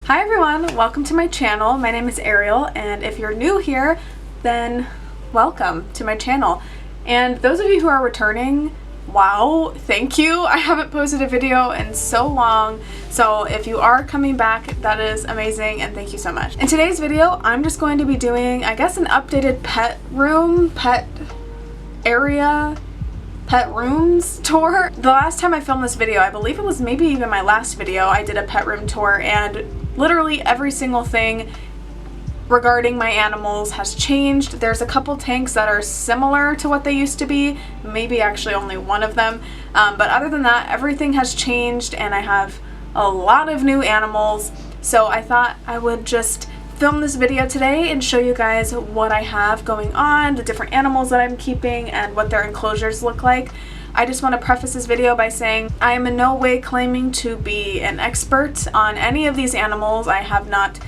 Hi everyone, welcome to my channel. My name is Ariel, and if you're new here, then welcome to my channel. And those of you who are returning, wow, thank you. I haven't posted a video in so long, so if you are coming back, that is amazing, and thank you so much. In today's video, I'm just going to be doing, I guess, an updated pet rooms tour. The last time I filmed this video, I believe it was maybe even my last video, I did a pet room tour, and literally every single thing regarding my animals has changed. There's a couple tanks that are similar to what they used to be, maybe actually only one of them, but other than that, everything has changed and I have a lot of new animals. So I thought I would just film this video today and show you guys what I have going on, the different animals that I'm keeping, and what their enclosures look like. I just want to preface this video by saying I am in no way claiming to be an expert on any of these animals. I have not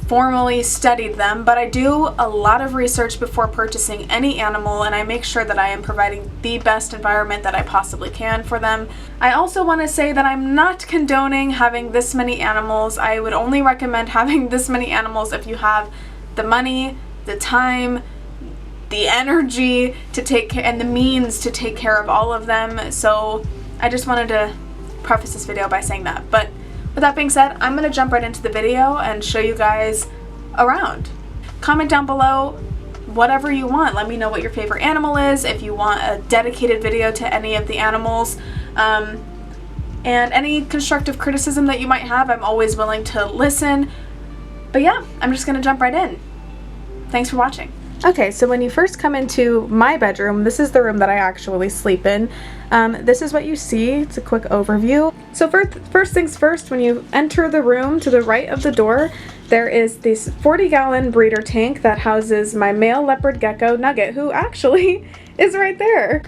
formally studied them, but I do a lot of research before purchasing any animal, and I make sure that I am providing the best environment that I possibly can for them. I also want to say that I'm not condoning having this many animals. I would only recommend having this many animals if you have the money, the time, the energy to take care and the means to take care of all of them. So I just wanted to preface this video by saying that. But with that being said, I'm going to jump right into the video and show you guys around. Comment down below whatever you want. Let me know what your favorite animal is, if you want a dedicated video to any of the animals, and any constructive criticism that you might have. I'm always willing to listen. But yeah, I'm just going to jump right in. Thanks for watching. Okay, so when you first come into my bedroom, this is the room that I actually sleep in. This is what you see. It's a quick overview. So first things first, when you enter the room, to the right of the door, there is this 40-gallon breeder tank that houses my male leopard gecko, Nugget, who actually is right there.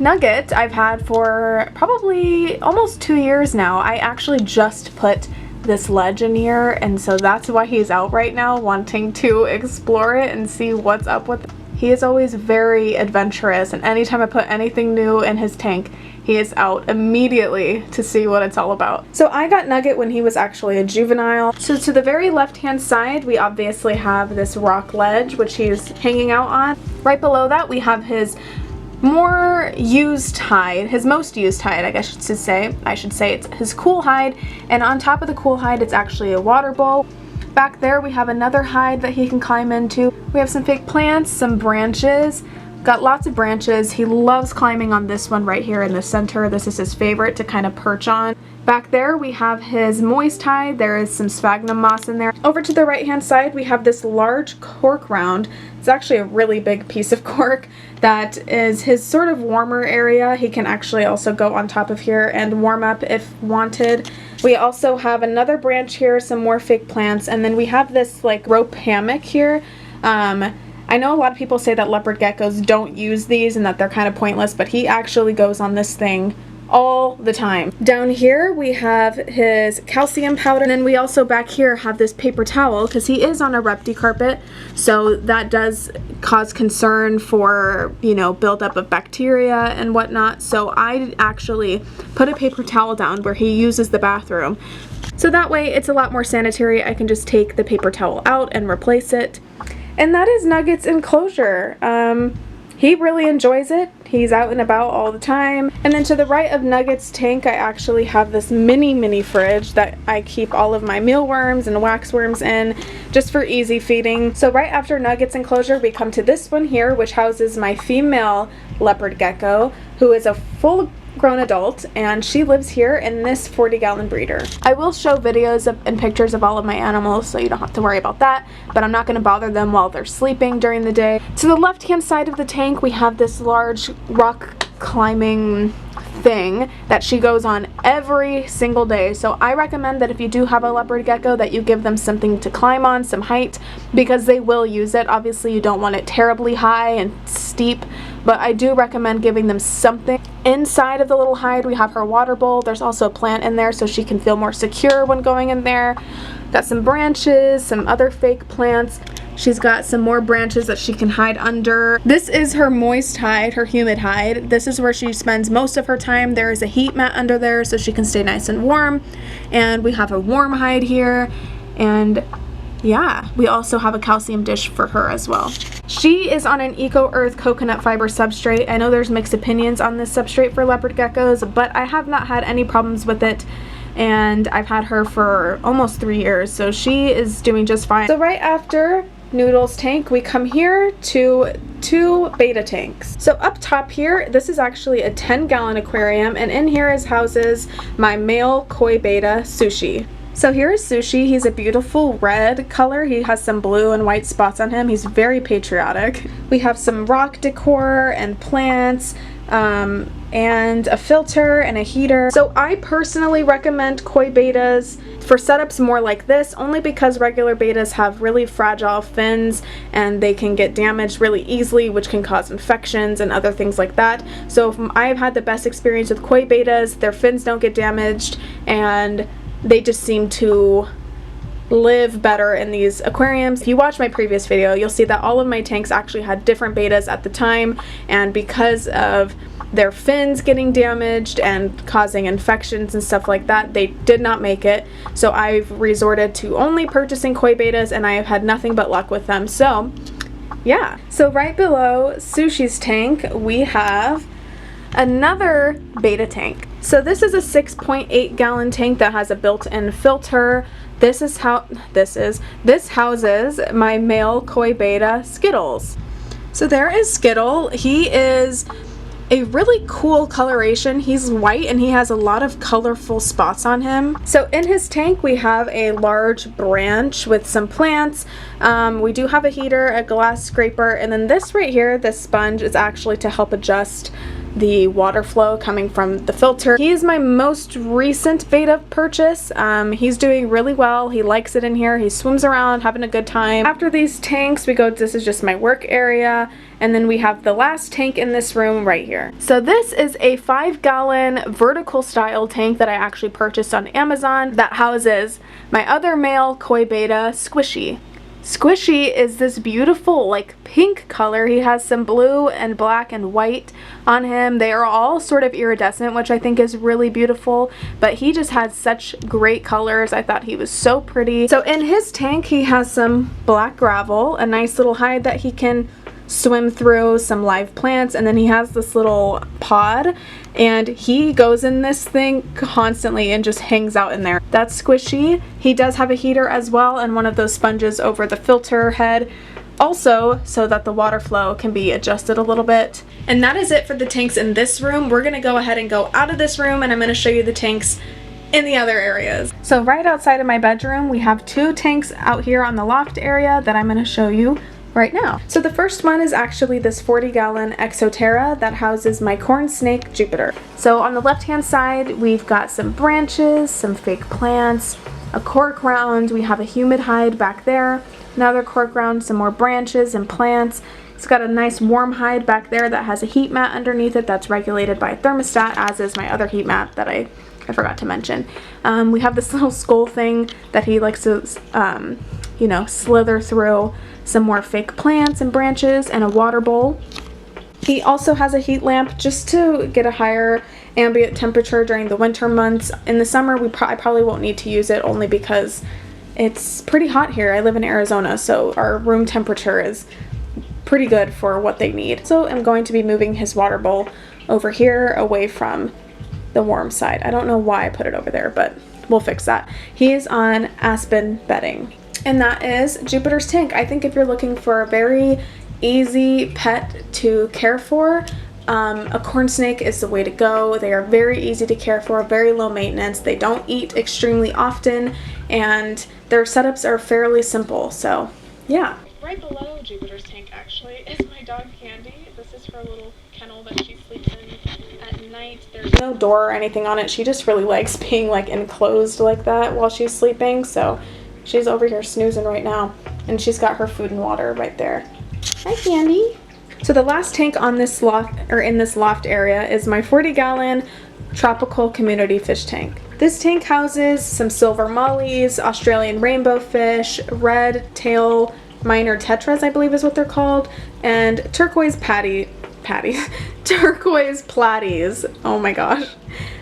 Nugget I've had for probably almost 2 years now. I actually just put this ledge in here, and so that's why he's out right now, wanting to explore it and see what's up with it. He is always very adventurous, and anytime I put anything new in his tank, he is out immediately to see what it's all about. So I got Nugget when he was actually a juvenile. So to the very left hand side, we obviously have this rock ledge which he's hanging out on. Right below that we have his more used hide, his most used hide, I guess I should say it's his cool hide, and on top of the cool hide it's actually a water bowl. Back there we have another hide that he can climb into. We have some fake plants, some branches, got lots of branches. He loves climbing on this one right here in the center. This is his favorite to kind of perch on. Back there we have his moist hide. There is some sphagnum moss in there. Over to the right hand side we have this large cork round. It's actually a really big piece of cork that is his sort of warmer area. He can actually also go on top of here and warm up if wanted. We also have another branch here, some more fake plants, and then we have this like rope hammock here. I know a lot of people say that leopard geckos don't use these and that they're kind of pointless, but he actually goes on this thing all the time. Down here we have his calcium powder, and then we also back here have this paper towel because he is on a repti carpet, so that does cause concern for, you know, buildup of bacteria and whatnot. So I actually put a paper towel down where he uses the bathroom, so that way it's a lot more sanitary. I can just take the paper towel out and replace it. And that is Nugget's enclosure. He really enjoys it. He's out and about all the time. And then to the right of Nugget's tank, I actually have this mini fridge that I keep all of my mealworms and waxworms in, just for easy feeding. So right after Nugget's enclosure, we come to this one here, which houses my female leopard gecko, who is a full-grown adult, and she lives here in this 40-gallon breeder. I will show videos and pictures of all of my animals, so you don't have to worry about that, but I'm not going to bother them while they're sleeping during the day. To the left-hand side of the tank, we have this large rock climbing thing that she goes on every single day. So I recommend that if you do have a leopard gecko, that you give them something to climb on, some height, because they will use it. Obviously you don't want it terribly high and steep, but I do recommend giving them something. Inside of the little hide we have her water bowl. There's also a plant in there so she can feel more secure when going in there. Got some branches, some other fake plants. She's got some more branches that she can hide under. This is her moist hide, her humid hide. This is where she spends most of her time. There is a heat mat under there so she can stay nice and warm. And we have a warm hide here. And yeah, we also have a calcium dish for her as well. She is on an Eco Earth coconut fiber substrate. I know there's mixed opinions on this substrate for leopard geckos, but I have not had any problems with it, and I've had her for almost 3 years, so she is doing just fine. So right after Noodle's tank, we come here to 2 beta tanks. So up top here, this is actually a 10-gallon aquarium, and in here houses my male koi beta, Sushi. So here is Sushi. He's a beautiful red color. He has some blue and white spots on him. He's very patriotic. We have some rock decor and plants, and a filter and a heater. So I personally recommend koi betas for setups more like this, only because regular betas have really fragile fins and they can get damaged really easily, which can cause infections and other things like that. So I've had the best experience with koi betas. Their fins don't get damaged, and they just seem to live better in these aquariums. If you watch my previous video, you'll see that all of my tanks actually had different betas at the time, and because of their fins getting damaged and causing infections and stuff like that, they did not make it. So I've resorted to only purchasing koi betas, and I have had nothing but luck with them. So yeah. So right below Sushi's tank, we have another beta tank. So this is a 6.8-gallon tank that has a built-in filter. This houses my male koi beta, Skittles. So there is Skittle. He is a really cool coloration. He's white and he has a lot of colorful spots on him. So in his tank we have a large branch with some plants. We do have a heater, a glass scraper, and then this right here, this sponge, is actually to help adjust the water flow coming from the filter. He is my most recent beta purchase. He's doing really well. He likes it in here. He swims around having a good time. After these tanks, we go, this is just my work area, and then we have the last tank in this room right here. So this is a 5-gallon vertical style tank that I actually purchased on Amazon that houses my other male koi beta, Squishy. Squishy is this beautiful like pink color. He has some blue and black and white on him. They are all sort of iridescent, which I think is really beautiful, but he just had such great colors. I thought he was so pretty. So in his tank he has some black gravel, a nice little hide that he can swim through, some live plants, and then he has this little pod, and he goes in this thing constantly and just hangs out in there. That's Squishy. He does have a heater as well and one of those sponges over the filter head, also so that the water flow can be adjusted a little bit. And that is it for the tanks in this room. We're gonna go ahead and go out of this room, and I'm gonna show you the tanks in the other areas. So right outside of my bedroom we have 2 tanks out here on the loft area that I'm gonna show you right now. So the first one is actually this 40-gallon Exoterra that houses my corn snake, Jupiter. So on the left-hand side, we've got some branches, some fake plants, a cork round, we have a humid hide back there, another cork round, some more branches and plants. It's got a nice warm hide back there that has a heat mat underneath it that's regulated by a thermostat, as is my other heat mat that I forgot to mention. We have this little skull thing that he likes to, you know, slither through. Some more fake plants and branches, and a water bowl. He also has a heat lamp just to get a higher ambient temperature during the winter months. In the summer I probably won't need to use it, only because it's pretty hot here. I live in Arizona, so our room temperature is pretty good for what they need. So I'm going to be moving his water bowl over here away from the warm side. I don't know why I put it over there, but we'll fix that. He is on aspen bedding. And that is Jupiter's tank. I think if you're looking for a very easy pet to care for, a corn snake is the way to go. They are very easy to care for, very low maintenance. They don't eat extremely often, and their setups are fairly simple. So yeah. Right below Jupiter's tank actually is my dog Candy. This is her little kennel that she sleeps in at night. There's no door or anything on it. She just really likes being like enclosed like that while she's sleeping. So she's over here snoozing right now, and she's got her food and water right there. Hi, Candy. So the last tank on this loft, or in this loft area, is my 40-gallon tropical community fish tank. This tank houses some silver mollies, Australian rainbow fish, red tail minor tetras, I believe is what they're called, and turquoise turquoise platies. Oh my gosh.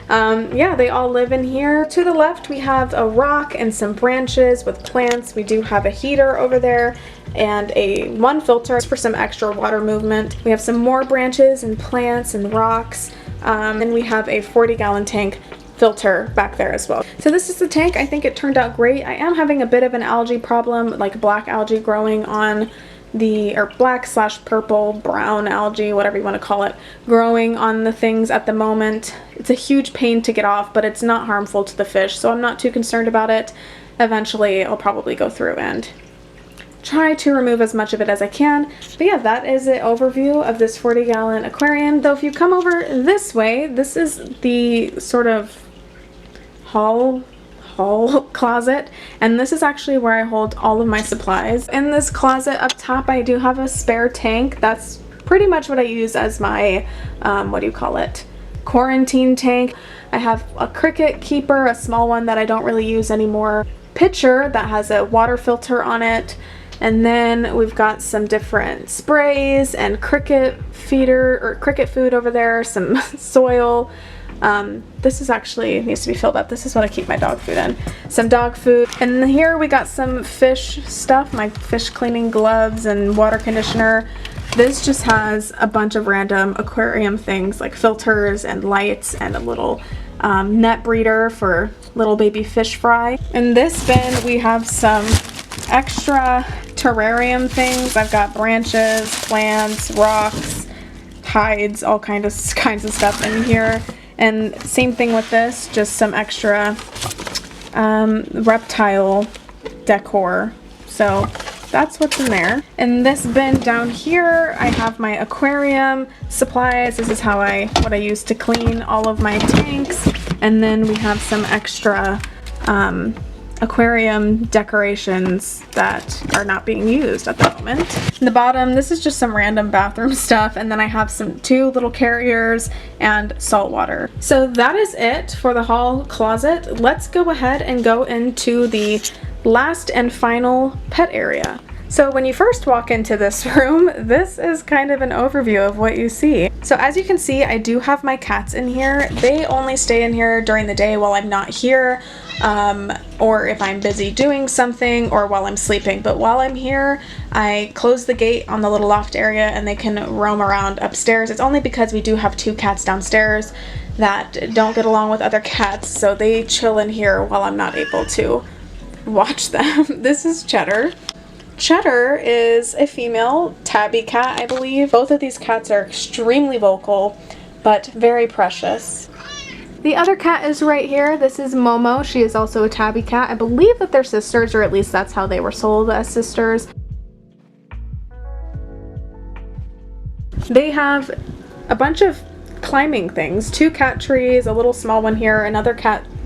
Yeah, they all live in here. To the left, we have a rock and some branches with plants. We do have a heater over there and one filter for some extra water movement. We have some more branches and plants and rocks. And we have a 40-gallon tank filter back there as well. So this is the tank. I think it turned out great. I am having a bit of an algae problem, like black algae growing on or black/purple, brown algae, whatever you want to call it, growing on the things at the moment. It's a huge pain to get off, but it's not harmful to the fish, so I'm not too concerned about it. Eventually, I'll probably go through and try to remove as much of it as I can. But yeah, that is an overview of this 40-gallon aquarium. Though if you come over this way, this is the sort of hall closet, and this is actually where I hold all of my supplies. In this closet up top, I do have a spare tank. That's pretty much what I use as my quarantine tank. I have a cricket keeper, a small one that I don't really use anymore, pitcher that has a water filter on it, and then we've got some different sprays and cricket feeder or cricket food over there, some soil. This is actually needs to be filled up. This is what I keep my dog food in. Some dog food. And here we got some fish stuff, my fish cleaning gloves and water conditioner. This just has a bunch of random aquarium things like filters and lights and a little net breeder for little baby fish fry. In this bin we have some extra terrarium things. I've got branches, plants, rocks, hides, all kinds of stuff in here. And same thing with this, just some extra reptile decor. So that's what's in there. In this bin down here, I have my aquarium supplies. This is what I use to clean all of my tanks. And then we have some extra aquarium decorations that are not being used at the moment. In the bottom, this is just some random bathroom stuff, and then I have two little carriers and salt water. So that is it for the hall closet. Let's go ahead and go into the last and final pet area. So when you first walk into this room, this is kind of an overview of what you see. So as you can see, I do have my cats in here. They only stay in here during the day while I'm not here, or if I'm busy doing something, or while I'm sleeping. But while I'm here, I close the gate on the little loft area and they can roam around upstairs. It's only because we do have 2 cats downstairs that don't get along with other cats, so they chill in here while I'm not able to watch them. This is Cheddar. Cheddar is a female tabby cat, I believe. Both of these cats are extremely vocal, but very precious. The other cat is right here. This is Momo. She is also a tabby cat. I believe that they're sisters, or at least that's how they were sold, as sisters. They have a bunch of climbing things, 2 cat trees, a little small one here, another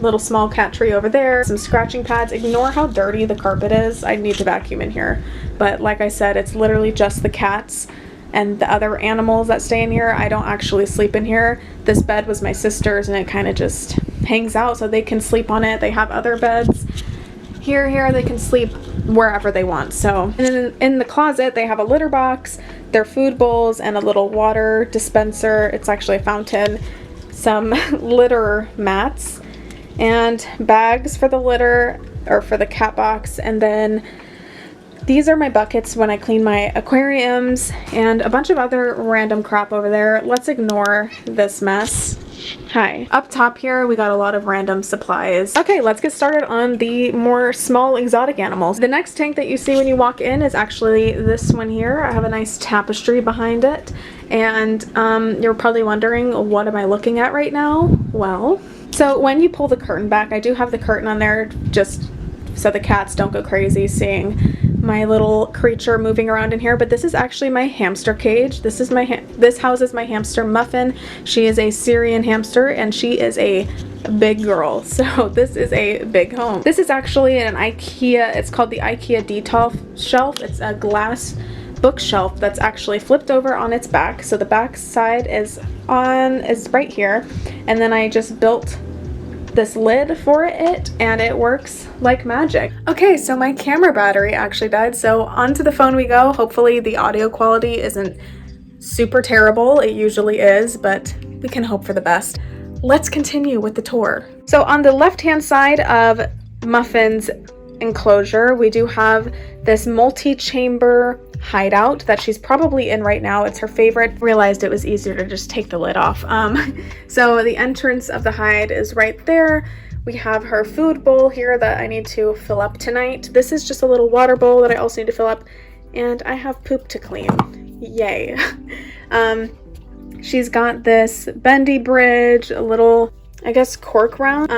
little small cat tree over there, some scratching pads. Ignore how dirty the carpet is. I need to vacuum in here, but like I said, it's literally just the cats and the other animals that stay in here. I don't actually sleep in here. This bed was my sister's and it kind of just hangs out so they can sleep on it. They have other beds here, they can sleep wherever they want. So, and then in the closet they have a litter box, their food bowls, and a little water dispenser. It's actually a fountain, some litter mats, and bags for the litter, or for the cat box. And then these are my buckets when I clean my aquariums, and a bunch of other random crap over there. Let's ignore this mess. Hi. Up top here, we got a lot of random supplies. Okay, let's get started on the more small exotic animals. The next tank that you see when you walk in is actually this one here. I have a nice tapestry behind it, and you're probably wondering, what am I looking at right now? Well, so when you pull the curtain back, I do have the curtain on there just so the cats don't go crazy seeing my little creature moving around in here. But this is actually my hamster cage. This houses my hamster Muffin. She is a Syrian hamster and she is a big girl, so this is a big home. This is actually an IKEA, it's called the IKEA Detail shelf. It's a glass bookshelf that's actually flipped over on its back, so the back side is right here, and then I just built this lid for it and it works like magic. Okay, so my camera battery actually died, so onto the phone we go. Hopefully the audio quality isn't super terrible. It usually is, but we can hope for the best. let's continue with the tour. So on the left-hand side of Muffin's enclosure, we do have this multi-chamber hideout that she's probably in right now. It's her favorite. Realized it was easier to just take the lid off. So the entrance of the hide is right there. We have her food bowl here that I need to fill up tonight. This is just a little water bowl that I also need to fill up, and I have poop to clean. Yay. She's got this bendy bridge, a little, I guess, cork round.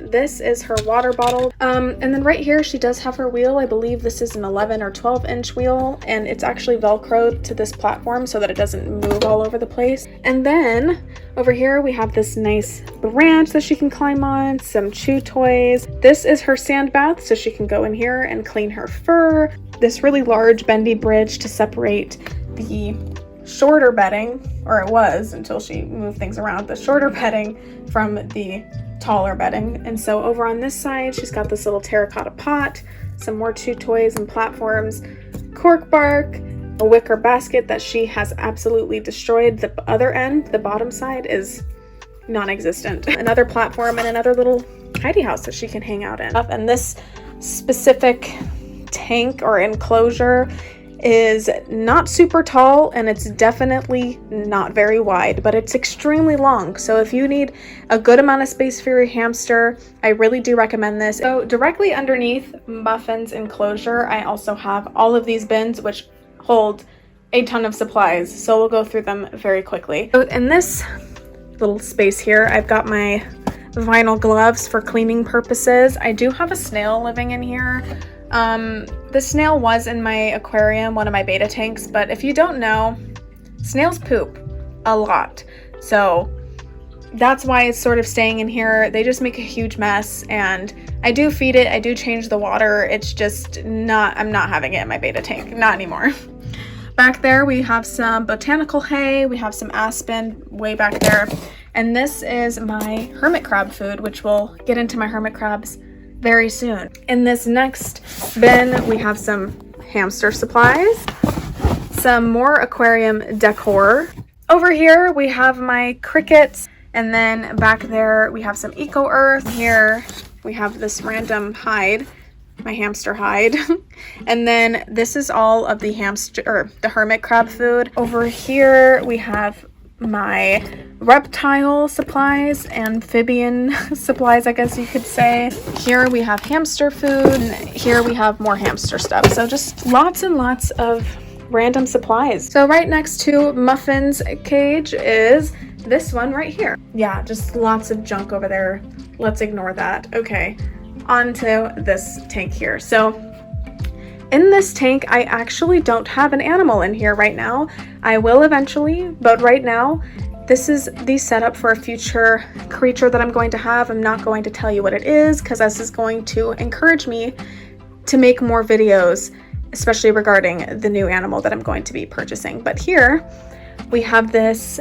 This is her water bottle. And then right here, she does have her wheel. I believe this is an 11 or 12 inch wheel, and it's actually Velcroed to this platform so that it doesn't move all over the place. And then over here, we have this nice branch that she can climb on, some chew toys. This is her sand bath, so she can go in here and clean her fur. This really large bendy bridge to separate the shorter bedding, or it was until she moved things around, the shorter bedding from the taller bedding. And so over on this side, she's got this little terracotta pot, some more chew toys and platforms, cork bark, a wicker basket that she has absolutely destroyed. The other end, the bottom side, is non-existent. Another platform and another little hidey house that she can hang out in. And this specific tank or enclosure is not super tall, and it's definitely not very wide, but it's extremely long. So if you need a good amount of space for your hamster, I really do recommend this. So directly underneath Muffin's enclosure, I also have all of these bins which hold a ton of supplies, so we'll go through them very quickly. So in this little space here, I've got my vinyl gloves for cleaning purposes. I do have a snail living in here. The snail was in my aquarium, one of my beta tanks, but if you don't know, snails poop a lot. So that's why it's sort of staying in here. They just make a huge mess, and I do feed it, I do change the water. It's just not, I'm not having it in my beta tank, not anymore. Back there we have some botanical hay, we have some aspen way back there, and this is my hermit crab food, which we'll get into my hermit crabs very soon. In this next bin, we have some hamster supplies, some more aquarium decor. Over here, we have my crickets, and then back there, we have some eco earth. Here, we have this random hide, my hamster hide. And then this is all of the hamster, or the hermit crab food. Over here, we have my reptile supplies, amphibian supplies, I guess you could say. Here we have hamster food, and here we have more hamster stuff. So just lots and lots of random supplies. So right next to Muffin's cage is this one right here. Yeah, just lots of junk over there. Let's ignore that. Okay, on to this tank here. So in this tank, I actually don't have an animal in here right now. I will eventually, but right now, this is the setup for a future creature that I'm going to have. I'm not going to tell you what it is, because this is going to encourage me to make more videos, especially regarding the new animal that I'm going to be purchasing. But here, we have this,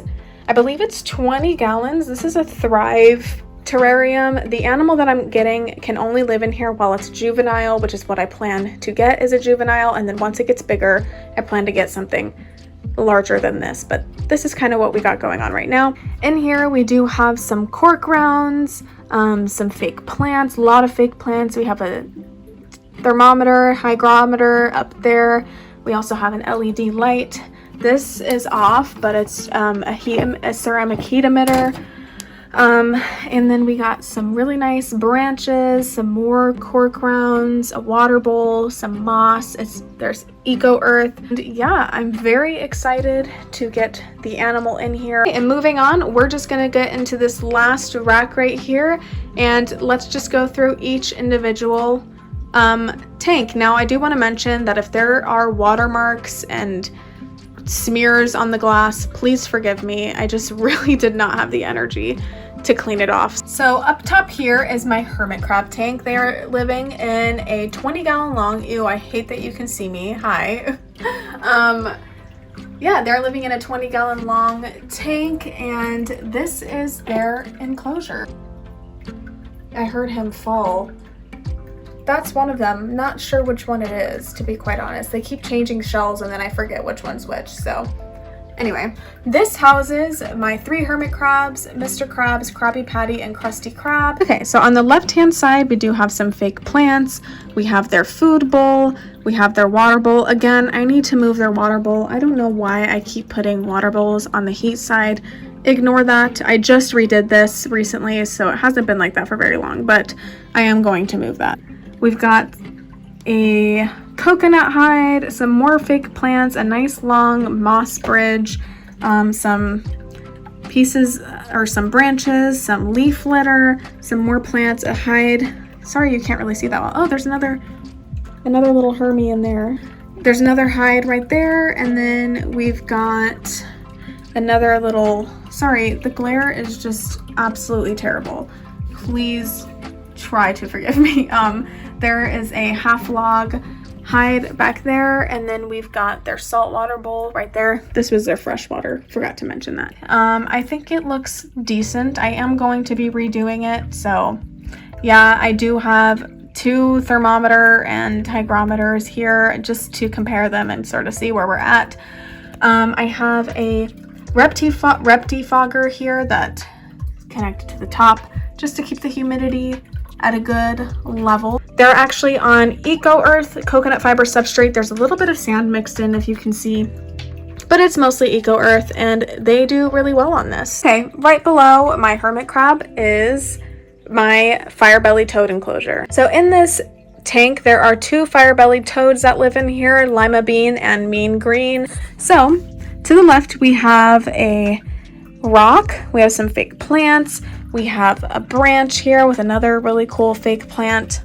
I believe it's 20 gallons. This is a Thrive terrarium. The animal that I'm getting can only live in here while it's juvenile, which is what I plan to get as a juvenile, and then once it gets bigger, I plan to get something larger than this, but this is kind of what we got going on right now. In here we do have some cork rounds, some fake plants, a lot of fake plants. We have a thermometer, hygrometer up there. We also have an LED light. This is off, but it's a ceramic heat emitter. And then we got some really nice branches, some more cork rounds, a water bowl, some moss. There's eco earth. And yeah, I'm very excited to get the animal in here. And moving on, we're just gonna get into this last rack right here, and let's just go through each individual tank. Now, I do want to mention that if there are watermarks and smears on the glass, please forgive me. I just really did not have the energy to clean it off. So up top here is my hermit crab tank. They are living in a 20-gallon long, ew, I hate that you can see me, hi. Yeah, they're living in a 20-gallon long tank, and this is their enclosure. I heard him fall. That's one of them. Not sure which one it is, to be quite honest. They keep changing shells and then I forget which one's which, so Anyway, this houses my 3 hermit crabs, Mr. Krabs, Krabby Patty, and Krusty Krab. Okay, so on the left-hand side, we do have some fake plants. We have their food bowl. We have their water bowl. Again, I need to move their water bowl. I don't know why I keep putting water bowls on the heat side. Ignore that. I just redid this recently, so it hasn't been like that for very long, but I am going to move that. We've got a coconut hide, some more fake plants, a nice long moss bridge, some pieces or some branches, some leaf litter, some more plants, a hide. Sorry, you can't really see that well. Oh, there's another little Hermie in there. There's another hide right there, and then we've got another little, sorry, the glare is just absolutely terrible. Please try to forgive me. There is a half log hide back there, and then we've got their saltwater bowl right there. This was their freshwater, forgot to mention that. I think it looks decent. I am going to be redoing it, so yeah, I do have 2 thermometer and hygrometers here just to compare them and sort of see where we're at. I have a Reptifogger here that is connected to the top just to keep the humidity at a good level. They're actually on Eco Earth coconut fiber substrate. There's a little bit of sand mixed in, if you can see, but it's mostly Eco Earth, and they do really well on this. Okay, right below my hermit crab is my fire-bellied toad enclosure. So in this tank, there are 2 fire-bellied toads that live in here, Lima Bean and Mean Green. So to the left, we have a rock, we have some fake plants, we have a branch here with another really cool fake plant,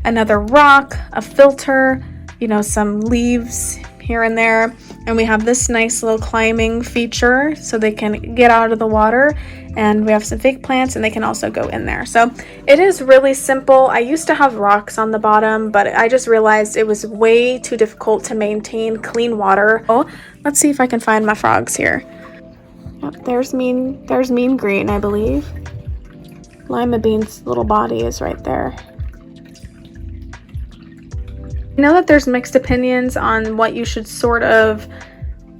another rock, a filter, you know, some leaves here and there, and we have this nice little climbing feature so they can get out of the water, and we have some fake plants and they can also go in there. So it is really simple. I used to have rocks on the bottom, but I just realized it was way too difficult to maintain clean water. Oh, let's see if I can find my frogs here. Yep, there's Mean Green, I believe. Lima Bean's little body is right there. I know that there's mixed opinions on what you should sort of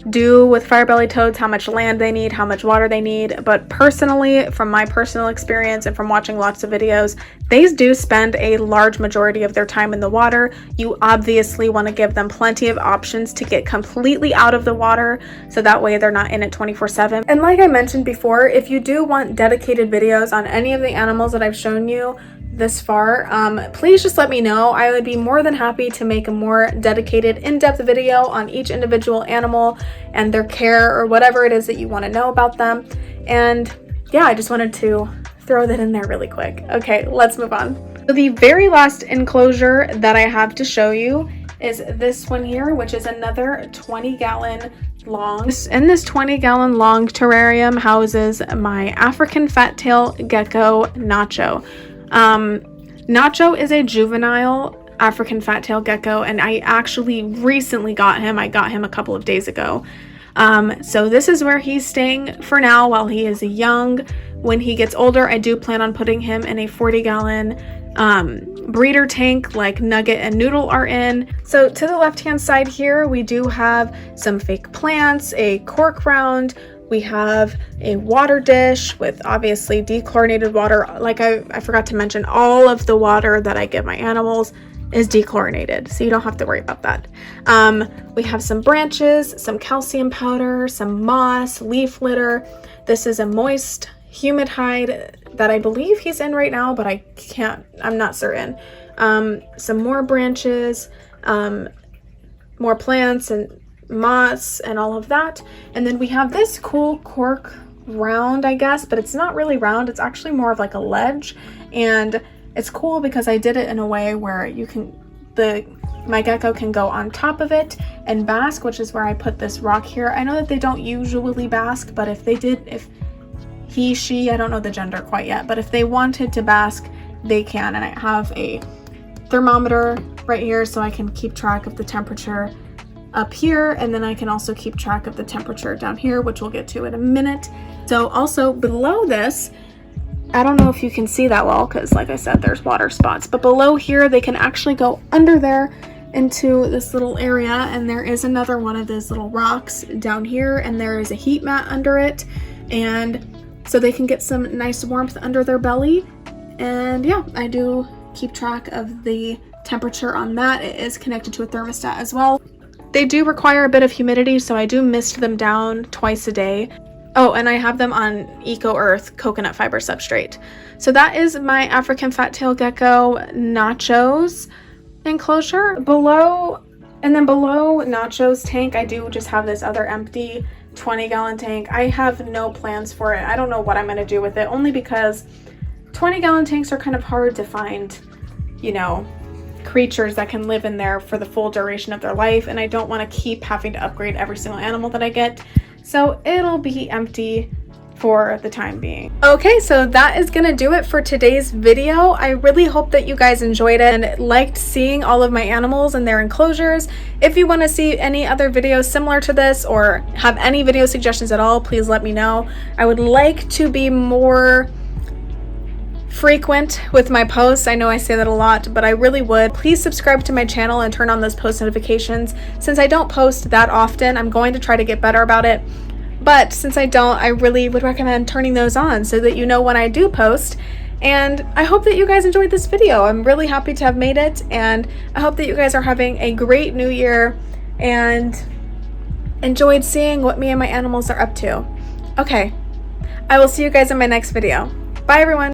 do with fire-bellied toads, how much land they need, how much water they need, but personally, from my personal experience and from watching lots of videos, they do spend a large majority of their time in the water. You obviously want to give them plenty of options to get completely out of the water, so that way they're not in it 24/7. And like I mentioned before, if you do want dedicated videos on any of the animals that I've shown you this far, please just let me know. I would be more than happy to make a more dedicated, in-depth video on each individual animal and their care or whatever it is that you want to know about them. And yeah, I just wanted to throw that in there really quick. Okay, let's move on. So the very last enclosure that I have to show you is this one here, which is another 20-gallon long. And this 20-gallon long terrarium houses my African fat-tail gecko, Nacho. Nacho is a juvenile African fat-tail gecko, and I actually recently got him. I got him a couple of days ago. So this is where he's staying for now while he is young. When he gets older, I do plan on putting him in a 40-gallon breeder tank like Nugget and Noodle are in. So to the left-hand side here, we do have some fake plants, a cork round. We have a water dish with obviously dechlorinated water. Like I forgot to mention, all of the water that I give my animals is dechlorinated, so you don't have to worry about that. We have some branches, some calcium powder, some moss, leaf litter. This is a moist, humid hide that I believe he's in right now, but I'm not certain. Some more branches, more plants and moss and all of that. And then we have this cool cork round, I guess, but it's not really round. It's actually more of like a ledge, and it's cool because I did it in a way where my gecko can go on top of it and bask, which is where I put this rock here. I know that they don't usually bask, but if he, she, I don't know the gender quite yet, but if they wanted to bask, they can. And I have a thermometer right here so I can keep track of the temperature up here, and then I can also keep track of the temperature down here, which we'll get to in a minute. So also below this, I don't know if you can see that well because like I said, there's water spots, but below here they can actually go under there into this little area, and there is another one of those little rocks down here, and there is a heat mat under it, and so they can get some nice warmth under their belly. And yeah, I do keep track of the temperature on that. It is connected to a thermostat as well. They do require a bit of humidity, so I do mist them down twice a day. Oh, and I have them on Eco Earth coconut fiber substrate. So that is my African fat-tailed gecko Nacho's enclosure. Below Nacho's tank, I do just have this other empty 20-gallon tank. I have no plans for it. I don't know what I'm going to do with it, only because 20-gallon tanks are kind of hard to find, you know, creatures that can live in there for the full duration of their life, and I don't want to keep having to upgrade every single animal that I get. So it'll be empty for the time being. Okay, so that is gonna do it for today's video. I really hope that you guys enjoyed it and liked seeing all of my animals and their enclosures. If you want to see any other videos similar to this or have any video suggestions at all, please let me know. I would like to be more frequent with my posts. I know I say that a lot, but I really would. Please subscribe to my channel and turn on those post notifications. Since I don't post that often, I'm going to try to get better about it. But since I don't, I really would recommend turning those on so that you know when I do post. And I hope that you guys enjoyed this video. I'm really happy to have made it, and I hope that you guys are having a great new year and enjoyed seeing what me and my animals are up to. Okay, I will see you guys in my next video. Bye everyone.